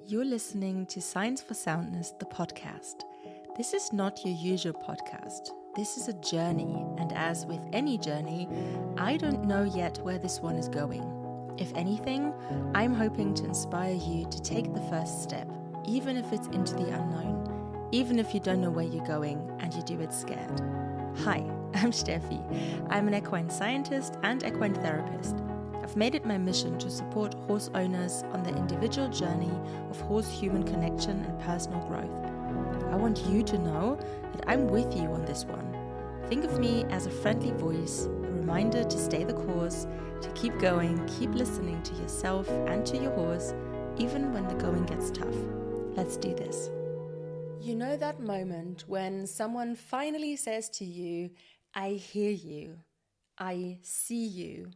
You're listening to Science for Soundness, the podcast. This is not your usual podcast. This is a journey, and as with any journey, I don't know yet where this one is going. If anything, I'm hoping to inspire you to take the first step, even if it's into the unknown, even if you don't know where you're going and you do it scared. Hi, I'm Steffi. I'm an equine scientist and equine therapist. I've made it my mission to support horse owners on their individual journey of horse-human connection and personal growth. I want you to know that I'm with you on this one. Think of me as a friendly voice, a reminder to stay the course, to keep going, keep listening to yourself and to your horse, even when the going gets tough. Let's do this. You know that moment when someone finally says to you, I hear you, I see you,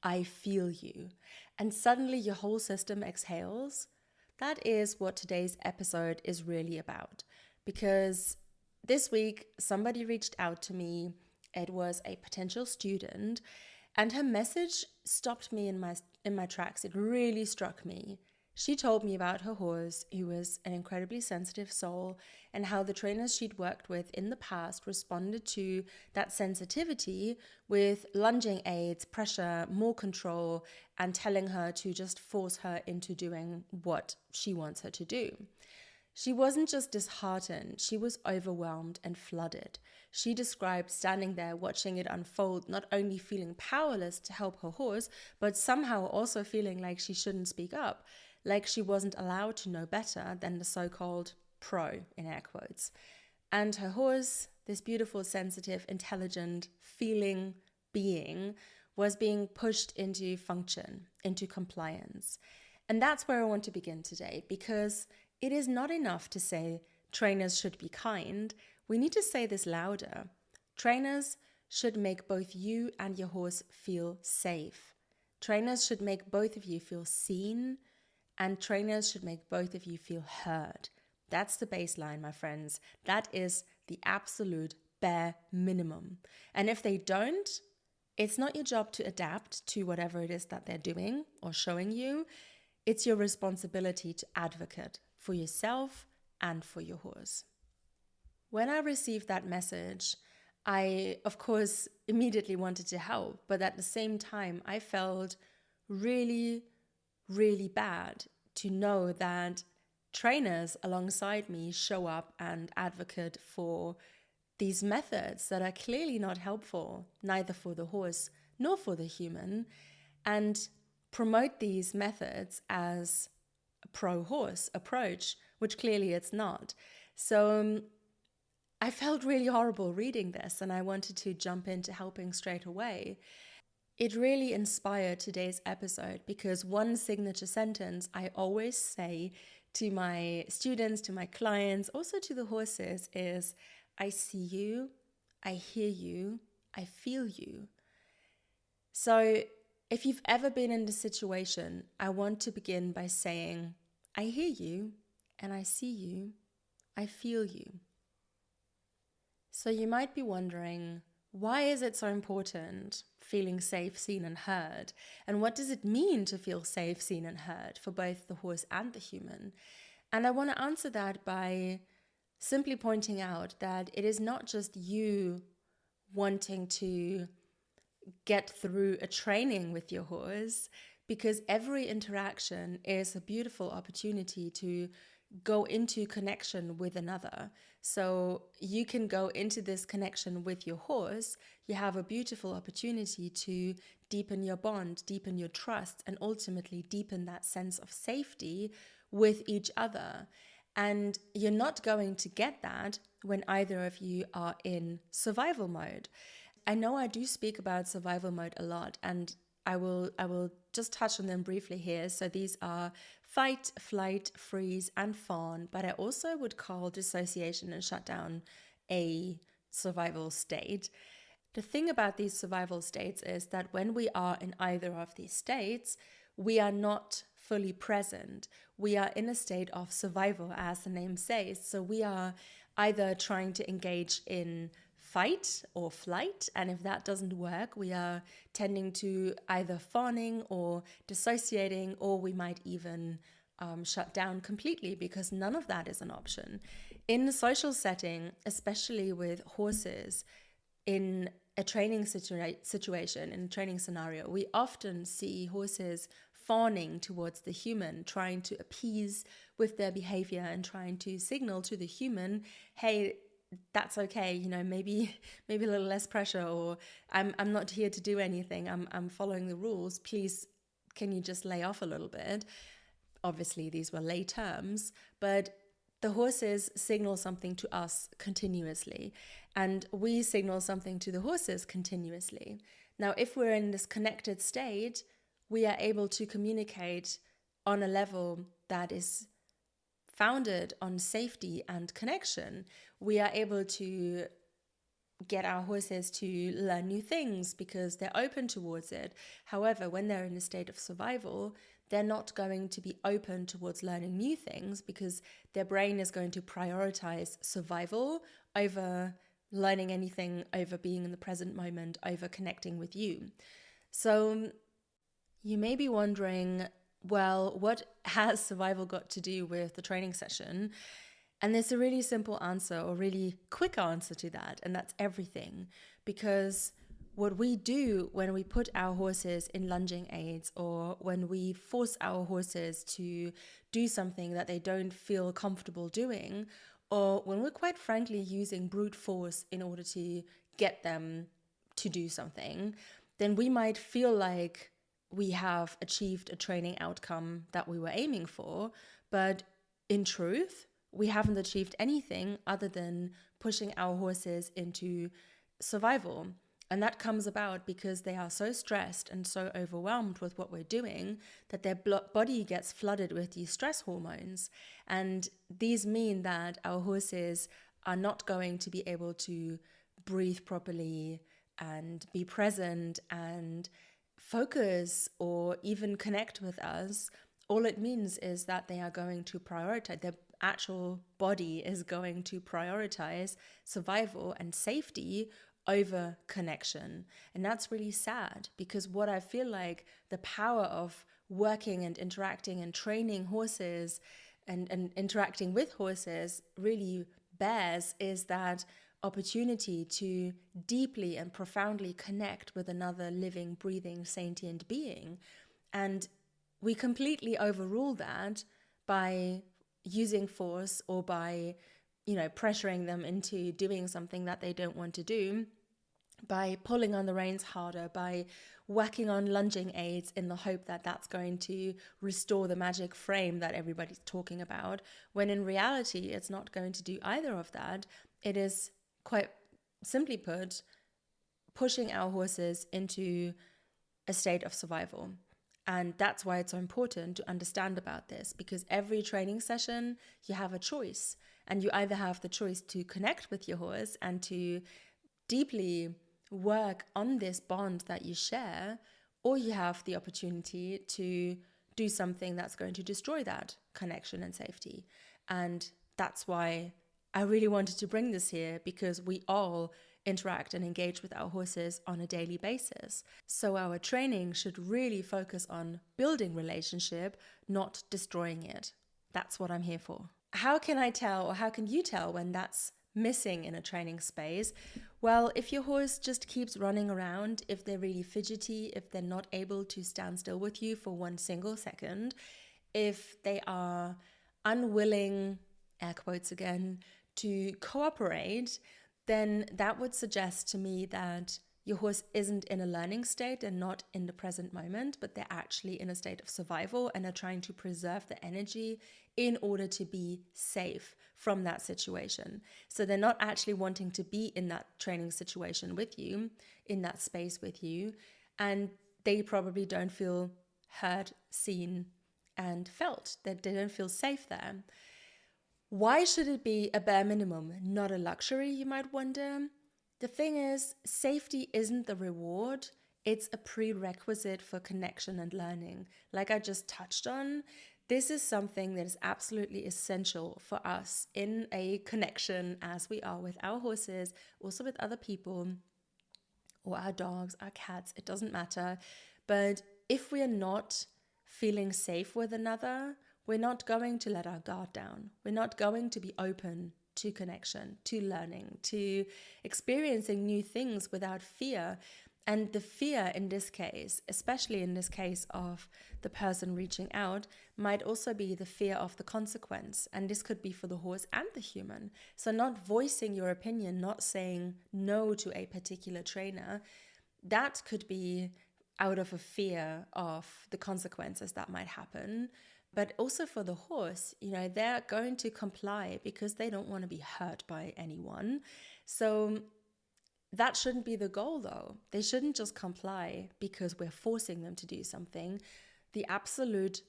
I feel you, and suddenly your whole system exhales? That is what today's episode is really about, because this week somebody reached out to me. It was a potential student, and her message stopped me in my tracks. It really struck me. She told me about her horse, who was an incredibly sensitive soul, and how the trainers she'd worked with in the past responded to that sensitivity with lunging aids, pressure, more control, and telling her to just force her into doing what she wants her to do. She wasn't just disheartened, she was overwhelmed and flooded. She described standing there watching it unfold, not only feeling powerless to help her horse, but somehow also feeling like she shouldn't speak up, like she wasn't allowed to know better than the so-called pro, in air quotes. And her horse, this beautiful, sensitive, intelligent, feeling being, was being pushed into function, into compliance. And that's where I want to begin today, because it is not enough to say trainers should be kind. We need to say this louder. Trainers should make both you and your horse feel safe. Trainers should make both of you feel seen, and trainers should make both of you feel heard. That's the baseline, my friends. That is the absolute bare minimum. And if they don't, it's not your job to adapt to whatever it is that they're doing or showing you. It's your responsibility to advocate for yourself and for your horse. When I received that message, I, of course, immediately wanted to help, but at the same time, I felt really, really bad to know that trainers alongside me show up and advocate for these methods that are clearly not helpful, neither for the horse nor for the human, and promote these methods as a pro-horse approach, which clearly it's not. So I felt really horrible reading this, and I wanted to jump into helping straight away. It really inspired today's episode because one signature sentence I always say to my students, to my clients, also to the horses is, I see you, I hear you, I feel you. So if you've ever been in this situation, I want to begin by saying, I hear you and I see you, I feel you. So you might be wondering, why is it so important feeling safe, seen and heard? And what does it mean to feel safe, seen and heard for both the horse and the human? And I want to answer that by simply pointing out that it is not just you wanting to get through a training with your horse, because every interaction is a beautiful opportunity to go into connection with another. So you can go into this connection with your horse. You have a beautiful opportunity to deepen your bond, deepen your trust, and ultimately deepen that sense of safety with each other. And you're not going to get that when either of you are in survival mode. I know I do speak about survival mode a lot, and I will just touch on them briefly here. So these are fight, flight, freeze, and fawn, but I also would call dissociation and shutdown a survival state. The thing about these survival states is that when we are in either of these states, we are not fully present. We are in a state of survival, as the name says. So we are either trying to engage in fight or flight, and if that doesn't work, we are tending to either fawning or dissociating, or we might even shut down completely, because none of that is an option. In a social setting, especially with horses, in a training situation, in a training scenario, we often see horses fawning towards the human, trying to appease with their behavior and trying to signal to the human, hey, that's okay, maybe a little less pressure, or I'm not here to do anything. I'm following the rules. Please, can you just lay off a little bit? Obviously, these were lay terms, but the horses signal something to us continuously, and we signal something to the horses continuously. Now, if we're in this connected state, we are able to communicate on a level that is founded on safety and connection. We are able to get our horses to learn new things because they're open towards it. However, when they're in a state of survival, they're not going to be open towards learning new things because their brain is going to prioritize survival over learning anything, over being in the present moment, over connecting with you. So you may be wondering, well, what has survival got to do with the training session? And there's a really simple answer, or really quick answer to that, and that's everything. Because what we do when we put our horses in lunging aids, or when we force our horses to do something that they don't feel comfortable doing, or when we're quite frankly using brute force in order to get them to do something, then we might feel like we have achieved a training outcome that we were aiming for. But in truth, we haven't achieved anything other than pushing our horses into survival. And that comes about because they are so stressed and so overwhelmed with what we're doing that their body gets flooded with these stress hormones. And these mean that our horses are not going to be able to breathe properly and be present and focus or even connect with us. All it means is that they are going to prioritize, their actual body is going to prioritize survival and safety over connection. And that's really sad, because what I feel like the power of working and interacting and training horses and interacting with horses really bears is that opportunity to deeply and profoundly connect with another living, breathing, sentient being. And we completely overrule that by using force or by, pressuring them into doing something that they don't want to do, by pulling on the reins harder, by whacking on lunging aids in the hope that that's going to restore the magic frame that everybody's talking about, when in reality, it's not going to do either of that. It is, quite simply put, pushing our horses into a state of survival. And that's why it's so important to understand about this, because every training session, you have a choice. And you either have the choice to connect with your horse and to deeply work on this bond that you share, or you have the opportunity to do something that's going to destroy that connection and safety. And that's why I really wanted to bring this here, because we all interact and engage with our horses on a daily basis. So our training should really focus on building relationship, not destroying it. That's what I'm here for. How can I tell, or how can you tell when that's missing in a training space? Well, if your horse just keeps running around, if they're really fidgety, if they're not able to stand still with you for 1 single second, if they are unwilling, air quotes again, to cooperate, then that would suggest to me that your horse isn't in a learning state and not in the present moment, but they're actually in a state of survival and are trying to preserve the energy in order to be safe from that situation. So they're not actually wanting to be in that training situation with you, in that space with you, and they probably don't feel heard, seen, and felt, that they don't feel safe there. Why should it be a bare minimum, not a luxury, you might wonder? The thing is, safety isn't the reward, it's a prerequisite for connection and learning. Like I just touched on, this is something that is absolutely essential for us in a connection as we are with our horses, also with other people, or our dogs, our cats, it doesn't matter. But if we are not feeling safe with another, we're not going to let our guard down. We're not going to be open to connection, to learning, to experiencing new things without fear. And the fear in this case, especially in this case of the person reaching out, might also be the fear of the consequence. And this could be for the horse and the human. So not voicing your opinion, not saying no to a particular trainer, that could be out of a fear of the consequences that might happen. But also for the horse, they're going to comply because they don't want to be hurt by anyone. So that shouldn't be the goal, though. They shouldn't just comply because we're forcing them to do something. The absolute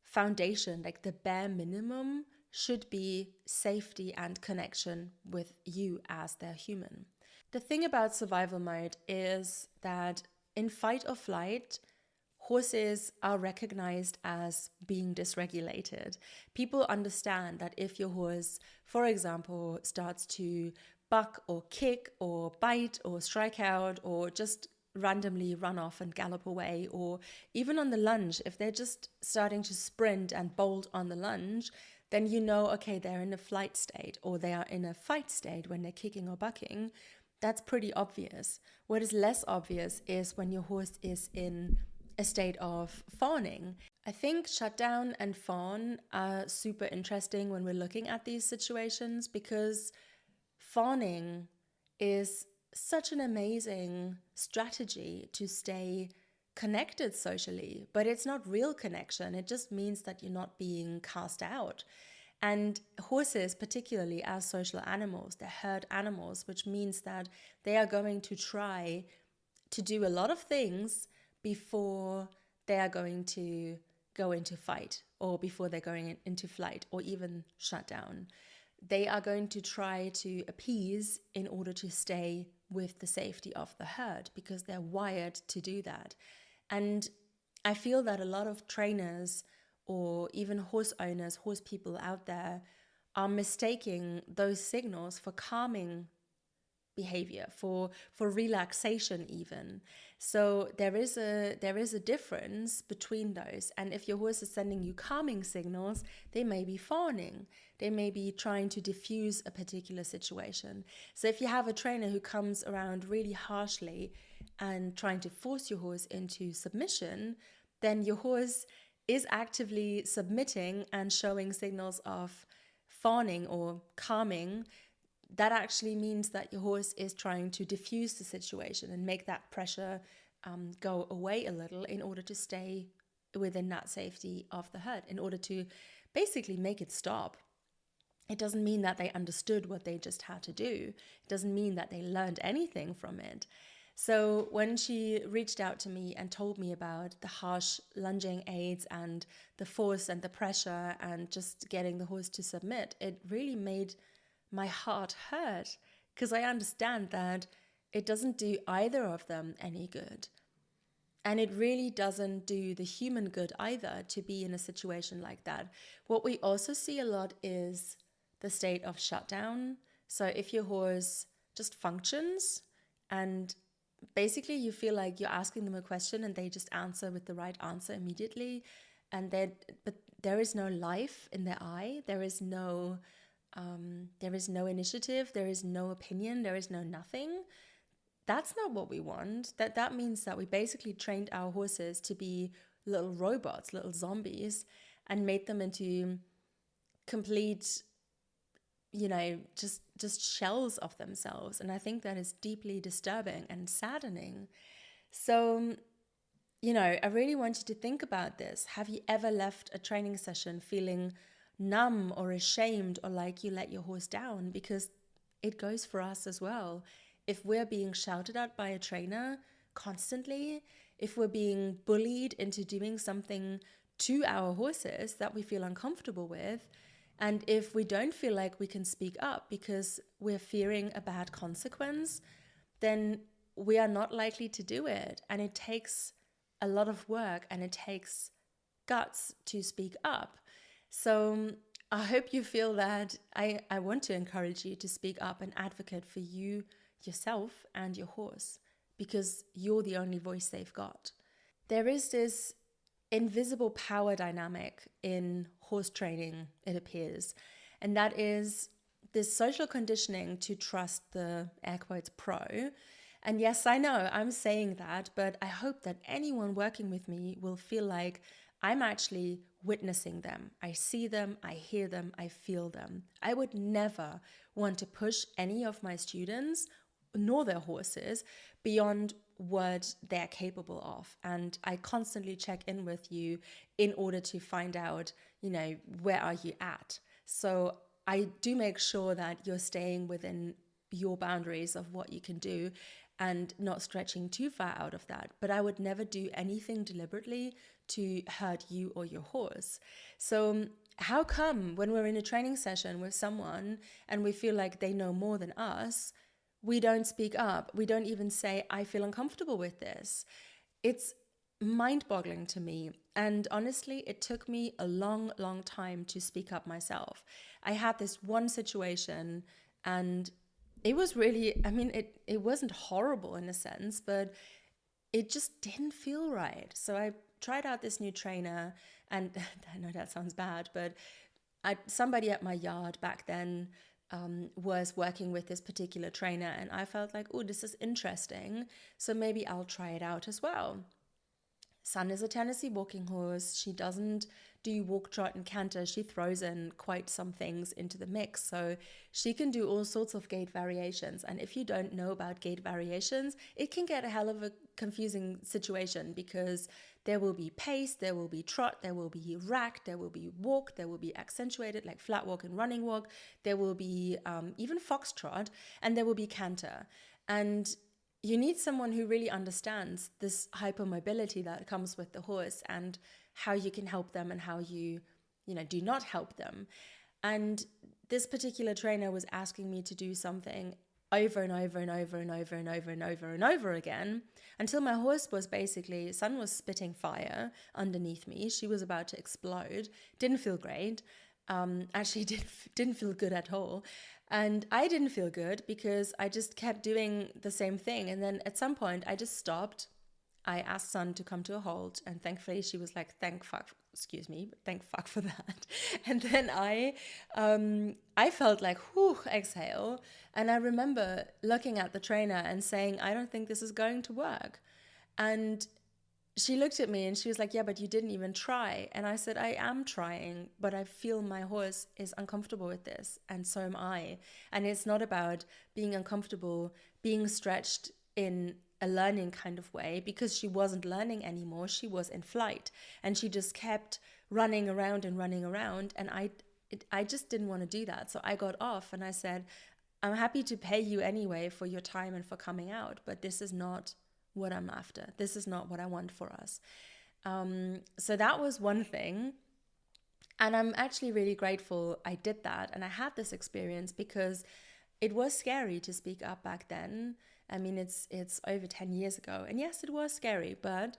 foundation, like the bare minimum, should be safety and connection with you as their human. The thing about survival mode is that in fight or flight, horses are recognized as being dysregulated. People understand that if your horse, for example, starts to buck or kick or bite or strike out or just randomly run off and gallop away, or even on the lunge, if they're just starting to sprint and bolt on the lunge, then okay, they're in a flight state or they are in a fight state when they're kicking or bucking. That's pretty obvious. What is less obvious is when your horse is in a state of fawning. I think shutdown and fawn are super interesting when we're looking at these situations, because fawning is such an amazing strategy to stay connected socially, but it's not real connection. It just means that you're not being cast out. And horses, particularly as social animals, they're herd animals, which means that they are going to try to do a lot of things before they are going to go into fight, or before they're going into flight, or even shut down. They are going to try to appease in order to stay with the safety of the herd, because they're wired to do that. And I feel that a lot of trainers or even horse owners, horse people out there are mistaking those signals for calming behavior, for relaxation even. So there is a difference between those. And if your horse is sending you calming signals, they may be fawning. They may be trying to diffuse a particular situation. So if you have a trainer who comes around really harshly and trying to force your horse into submission, then your horse is actively submitting and showing signals of fawning or calming. That actually means that your horse is trying to diffuse the situation and make that pressure go away a little in order to stay within that safety of the herd, in order to basically make it stop. It doesn't mean that they understood what they just had to do. It doesn't mean that they learned anything from it. So when she reached out to me and told me about the harsh lunging aids and the force and the pressure and just getting the horse to submit, it really made my heart hurt, because I understand that it doesn't do either of them any good. And it really doesn't do the human good either to be in a situation like that. What we also see a lot is the state of shutdown. So if your horse just functions and basically you feel like you're asking them a question and they just answer with the right answer immediately, but there is no life in their eye, there is no initiative, there is no opinion, there is no nothing. That's not what we want. That means that we basically trained our horses to be little robots, little zombies, and made them into complete, just shells of themselves. And I think that is deeply disturbing and saddening. So, I really want you to think about this. Have you ever left a training session feeling numb or ashamed, or like you let your horse down? Because it goes for us as well. If we're being shouted at by a trainer constantly, if we're being bullied into doing something to our horses that we feel uncomfortable with, and if we don't feel like we can speak up because we're fearing a bad consequence, then we are not likely to do it. And it takes a lot of work and it takes guts to speak up. So I hope you feel that I want to encourage you to speak up and advocate for you, yourself, and your horse, because you're the only voice they've got. There is this invisible power dynamic in horse training, it appears. And that is this social conditioning to trust the air quotes pro. And yes, I know I'm saying that, but I hope that anyone working with me will feel like I'm actually witnessing them. I see them, I hear them, I feel them. I would never want to push any of my students nor their horses beyond what they're capable of. And I constantly check in with you in order to find out, where are you at? So I do make sure that you're staying within your boundaries of what you can do and not stretching too far out of that. But I would never do anything deliberately to hurt you or your horse. So how come when we're in a training session with someone and we feel like they know more than us, we don't speak up? We don't even say, I feel uncomfortable with this. It's mind-boggling to me. And honestly, it took me a long, long time to speak up myself. I had this one situation, and it was really, it wasn't horrible in a sense, but it just didn't feel right. So I tried out this new trainer, and I know that sounds bad, but somebody at my yard back then was working with this particular trainer, and I felt like, oh, this is interesting, so maybe I'll try it out as well. Sun is a Tennessee walking horse. She doesn't do walk, trot, and canter. She throws in quite some things into the mix. So she can do all sorts of gait variations. And if you don't know about gait variations, it can get a hell of a confusing situation, because there will be pace, there will be trot, there will be rack, there will be walk, there will be accentuated like flat walk and running walk, there will be even foxtrot, and there will be canter. And you need someone who really understands this hypermobility that comes with the horse, and how you can help them and how you do not help them. And this particular trainer was asking me to do something over and over and over and over and over and over and over again, until my horse was basically, Sun was spitting fire underneath me. She was about to explode. Didn't feel great. Actually didn't feel good at all. And I didn't feel good because I just kept doing the same thing. And then at some point I just stopped. I asked Sun to come to a halt, and thankfully she was like, thank fuck for that. And then I felt like, whew, exhale. And I remember looking at the trainer and saying, I don't think this is going to work. And she looked at me and she was like, yeah, but you didn't even try. And I said, I am trying, but I feel my horse is uncomfortable with this, and so am I. And it's not about being uncomfortable, being stretched in a learning kind of way, because she wasn't learning anymore. She was in flight, and she just kept running around. And I just didn't want to do that. So I got off and I said, I'm happy to pay you anyway for your time and for coming out, but this is not what I'm after. This is not what I want for us. So that was one thing. And I'm actually really grateful I did that. And I had this experience because it was scary to speak up back then. I mean, it's over 10 years ago. And yes, it was scary, but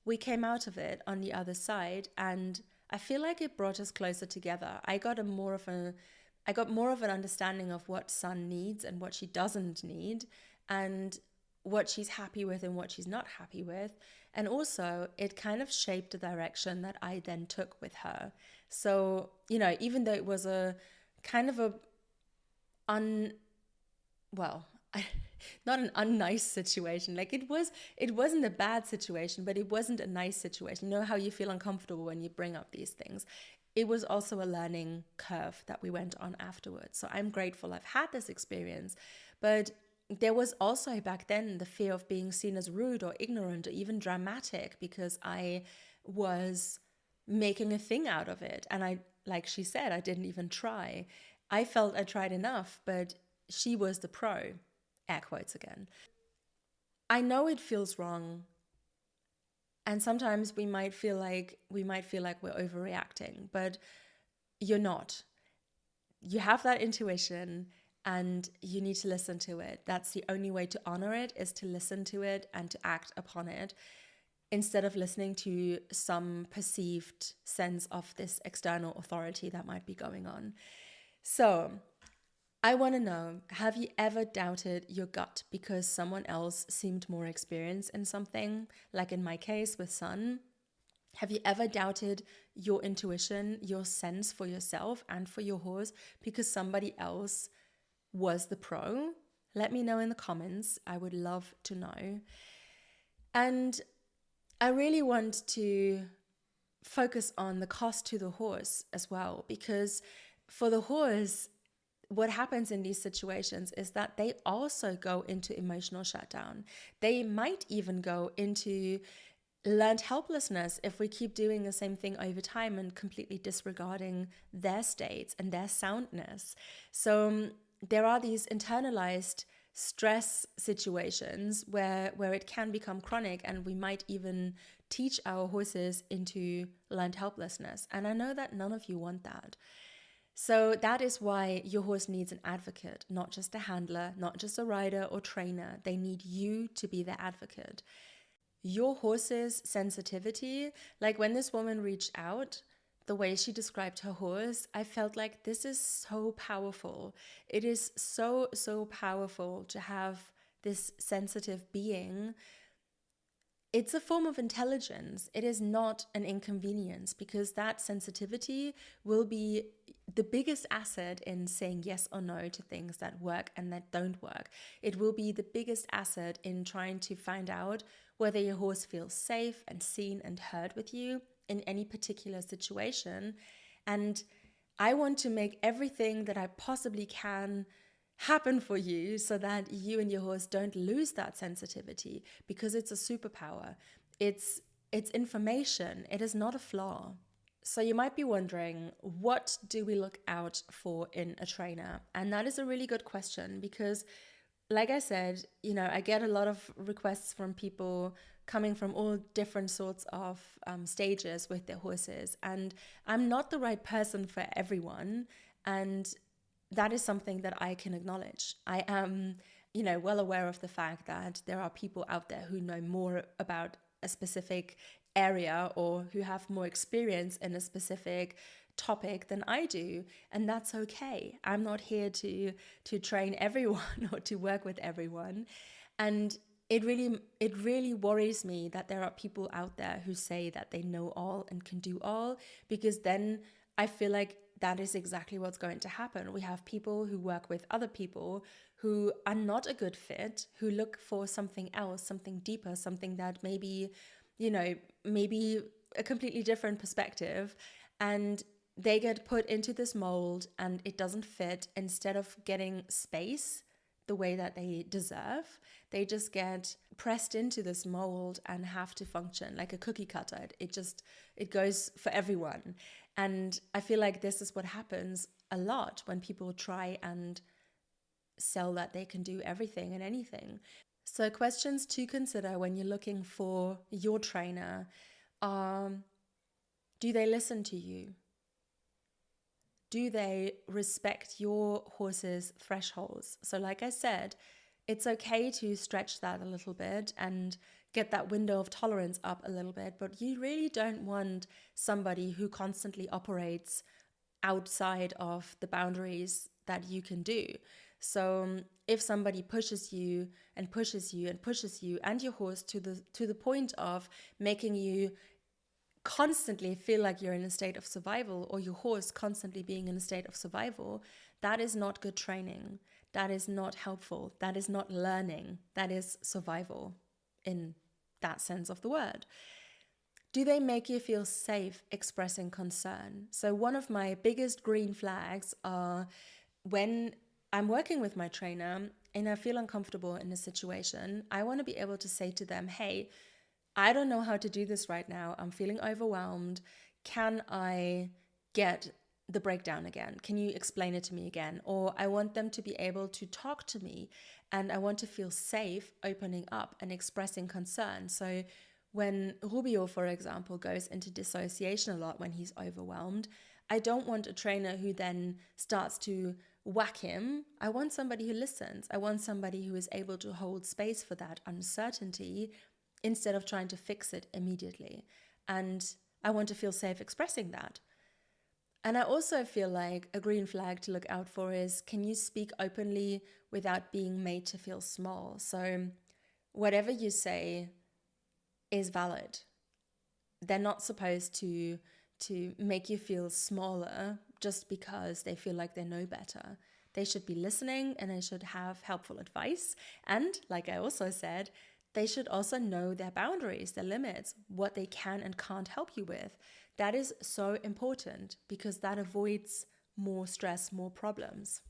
we came out of it on the other side. And I feel like it brought us closer together. I got more of an understanding of what Sun needs and what she doesn't need, and what she's happy with and what she's not happy with. And also it kind of shaped the direction that I then took with her. So, even though it was a kind of not an unnice situation. Like it wasn't a bad situation, but it wasn't a nice situation. You know how you feel uncomfortable when you bring up these things. It was also a learning curve that we went on afterwards. So I'm grateful I've had this experience. But there was also back then the fear of being seen as rude or ignorant or even dramatic, because I was making a thing out of it. And I, like she said, I didn't even try. I felt I tried enough, but she was the pro, air quotes again. I know it feels wrong. And sometimes we might feel like we're overreacting, but you're not. You have that intuition, and you need to listen to it. That's the only way to honor it, is to listen to it and to act upon it, instead of listening to some perceived sense of this external authority that might be going on. So I want to know, have you ever doubted your gut because someone else seemed more experienced in something? Like in my case with Sun, have you ever doubted your intuition, your sense for yourself and for your horse because somebody else was the pro? Let me know in the comments. I would love to know. And I really want to focus on the cost to the horse as well, because for the horse, what happens in these situations is that they also go into emotional shutdown. They might even go into learned helplessness if we keep doing the same thing over time and completely disregarding their states and their soundness. So there are these internalized stress situations where it can become chronic, and we might even teach our horses into learned helplessness. And I know that none of you want that. So that is why your horse needs an advocate, not just a handler, not just a rider or trainer. They need you to be their advocate. Your horse's sensitivity, like when this woman reached out, the way she described her horse, I felt like this is so powerful. It is so, so powerful to have this sensitive being. It's a form of intelligence. It is not an inconvenience, because that sensitivity will be the biggest asset in saying yes or no to things that work and that don't work. It will be the biggest asset in trying to find out whether your horse feels safe and seen and heard with you in any particular situation. And I want to make everything that I possibly can happen for you so that you and your horse don't lose that sensitivity, because it's a superpower. It's information. It is not a flaw. So you might be wondering, what do we look out for in a trainer? And that is a really good question, because like I said, I get a lot of requests from people coming from all different sorts of stages with their horses. And I'm not the right person for everyone. And that is something that I can acknowledge. I am, well aware of the fact that there are people out there who know more about a specific area or who have more experience in a specific topic than I do, and that's okay. I'm not here to train everyone or to work with everyone. And it really worries me that there are people out there who say that they know all and can do all, because then I feel like that is exactly what's going to happen. We have people who work with other people who are not a good fit, who look for something else, something deeper, something that maybe a completely different perspective, and they get put into this mold and it doesn't fit. Instead of getting space the way that they deserve, they just get pressed into this mold and have to function like a cookie cutter. It goes for everyone. And I feel like this is what happens a lot when people try and sell that they can do everything and anything. So questions to consider when you're looking for your trainer are, do they listen to you? Do they respect your horse's thresholds? So like I said, it's okay to stretch that a little bit and get that window of tolerance up a little bit, but you really don't want somebody who constantly operates outside of the boundaries that you can do. So if somebody pushes you and pushes you and pushes you and your horse to the point of making you constantly feel like you're in a state of survival, or your horse constantly being in a state of survival, that is not good training. That is not helpful. That is not learning. That is survival in that sense of the word. Do they make you feel safe expressing concern? So one of my biggest green flags are when I'm working with my trainer and I feel uncomfortable in a situation, I want to be able to say to them, hey, I don't know how to do this right now. I'm feeling overwhelmed. Can I get the breakdown again? Can you explain it to me again? Or I want them to be able to talk to me, and I want to feel safe opening up and expressing concern. So when Rubio, for example, goes into dissociation a lot when he's overwhelmed, I don't want a trainer who then starts to whack him. I want somebody who listens. I want somebody who is able to hold space for that uncertainty instead of trying to fix it immediately. And I want to feel safe expressing that. And I also feel like a green flag to look out for is, can you speak openly without being made to feel small? So whatever you say is valid. They're not supposed to to make you feel smaller just because they feel like they know better. They should be listening and they should have helpful advice. And like I also said, they should also know their boundaries, their limits, what they can and can't help you with. That is so important because that avoids more stress, more problems.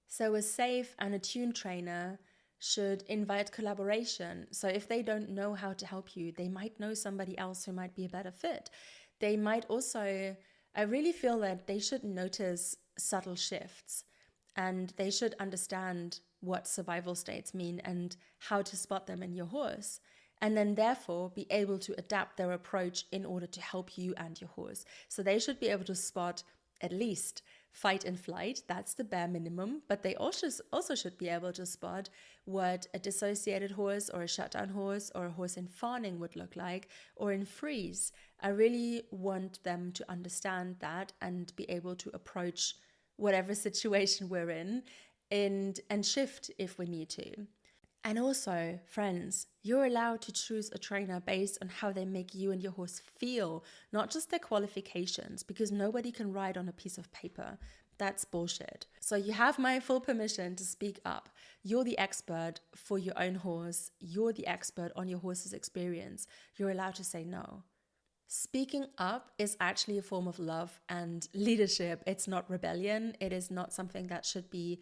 So a safe and attuned trainer should invite collaboration. So if they don't know how to help you, they might know somebody else who might be a better fit. They might also, I really feel that they should notice subtle shifts and they should understand what survival states mean and how to spot them in your horse. And then therefore be able to adapt their approach in order to help you and your horse. So they should be able to spot at least fight and flight, that's the bare minimum, but they also should be able to spot what a dissociated horse or a shutdown horse or a horse in fawning would look like, or in freeze. I really want them to understand that and be able to approach whatever situation we're in and shift if we need to. And also, friends, you're allowed to choose a trainer based on how they make you and your horse feel, not just their qualifications, because nobody can ride on a piece of paper. That's bullshit. So you have my full permission to speak up. You're the expert for your own horse. You're the expert on your horse's experience. You're allowed to say no. Speaking up is actually a form of love and leadership. It's not rebellion. It is not something that should be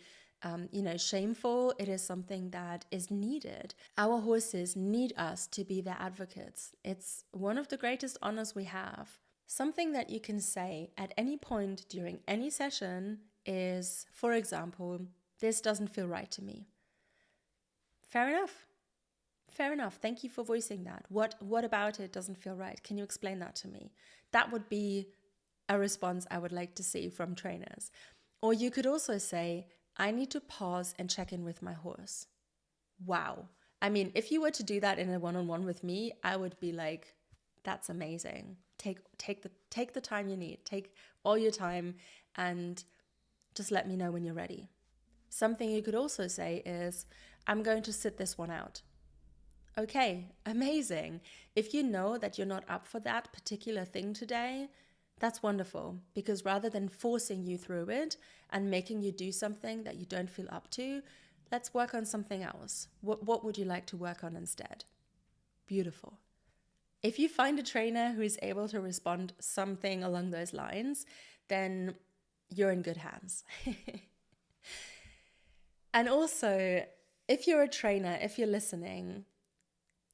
shameful. It is something that is needed. Our horses need us to be their advocates. It's one of the greatest honors we have. Something that you can say at any point during any session is, for example, this doesn't feel right to me. Fair enough. Fair enough. Thank you for voicing that. What about it doesn't feel right? Can you explain that to me? That would be a response I would like to see from trainers. Or you could also say, I need to pause and check in with my horse. Wow. I mean, if you were to do that in a one-on-one with me, I would be like, that's amazing. Take the time you need. Take all your time and just let me know when you're ready. Something you could also say is, I'm going to sit this one out. Okay, amazing. If you know that you're not up for that particular thing today, that's wonderful, because rather than forcing you through it and making you do something that you don't feel up to, let's work on something else. What would you like to work on instead? Beautiful. If you find a trainer who is able to respond something along those lines, then you're in good hands. And also, if you're a trainer, if you're listening,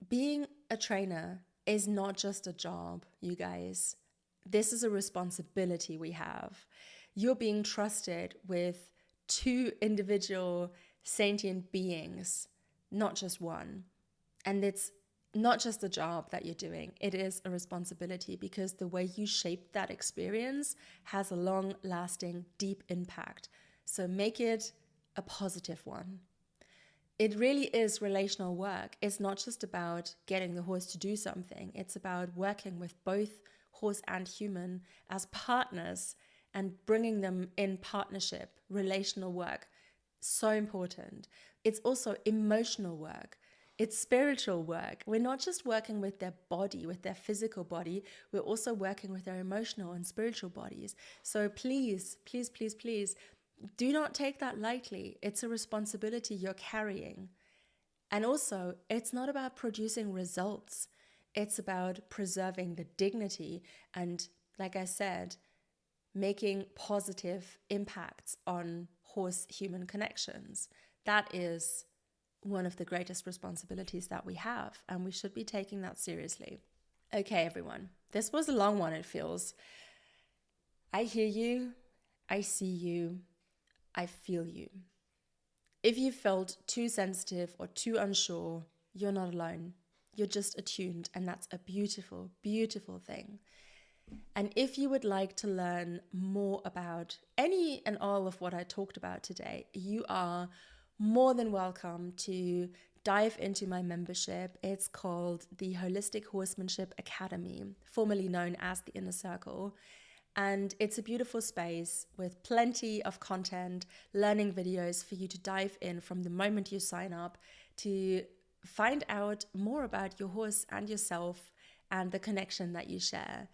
being a trainer is not just a job, you guys. This is a responsibility we have. You're being trusted with two individual sentient beings, not just one. And it's not just a job that you're doing. It is a responsibility because the way you shape that experience has a long-lasting, deep impact. So make it a positive one. It really is relational work. It's not just about getting the horse to do something. It's about working with both horse and human as partners and bringing them in partnership, relational work. So important. It's also emotional work. It's spiritual work. We're not just working with their body, with their physical body. We're also working with their emotional and spiritual bodies. So please, please, please, please, do not take that lightly. It's a responsibility you're carrying. And also, it's not about producing results. It's about preserving the dignity and, like I said, making positive impacts on horse-human connections. That is one of the greatest responsibilities that we have, and we should be taking that seriously. Okay, everyone, this was a long one, it feels. I hear you, I see you, I feel you. If you felt too sensitive or too unsure, you're not alone. You're just attuned, and that's a beautiful, beautiful thing. And if you would like to learn more about any and all of what I talked about today, you are more than welcome to dive into my membership. It's called the Holistic Horsemanship Academy, formerly known as the Inner Circle. And it's a beautiful space with plenty of content, learning videos for you to dive in from the moment you sign up to find out more about your horse and yourself and the connection that you share.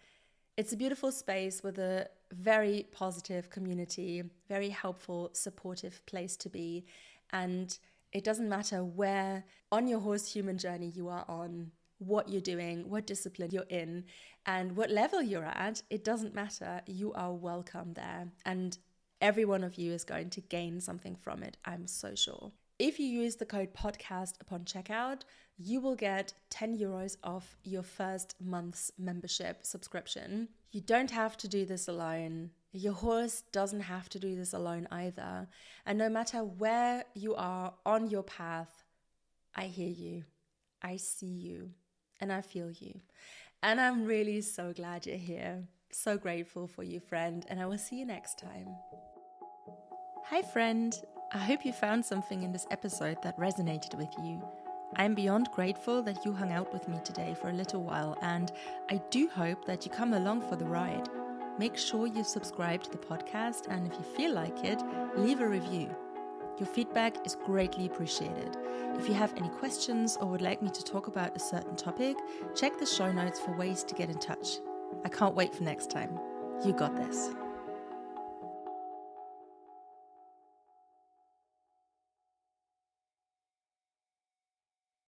It's a beautiful space with a very positive community, very helpful, supportive place to be. And it doesn't matter where on your horse-human journey you are on, what you're doing, what discipline you're in, and what level you're at. It doesn't matter. You are welcome there. And every one of you is going to gain something from it, I'm so sure. If you use the code podcast upon checkout, you will get 10 euros off your first month's membership subscription. You don't have to do this alone. Your horse doesn't have to do this alone either. And no matter where you are on your path, I hear you, I see you, and I feel you. And I'm really so glad you're here. So grateful for you, friend, and I will see you next time. Hi, friend. I hope you found something in this episode that resonated with you. I'm beyond grateful that you hung out with me today for a little while, and I do hope that you come along for the ride. Make sure you subscribe to the podcast, and if you feel like it, leave a review. Your feedback is greatly appreciated. If you have any questions or would like me to talk about a certain topic, check the show notes for ways to get in touch. I can't wait for next time. You got this.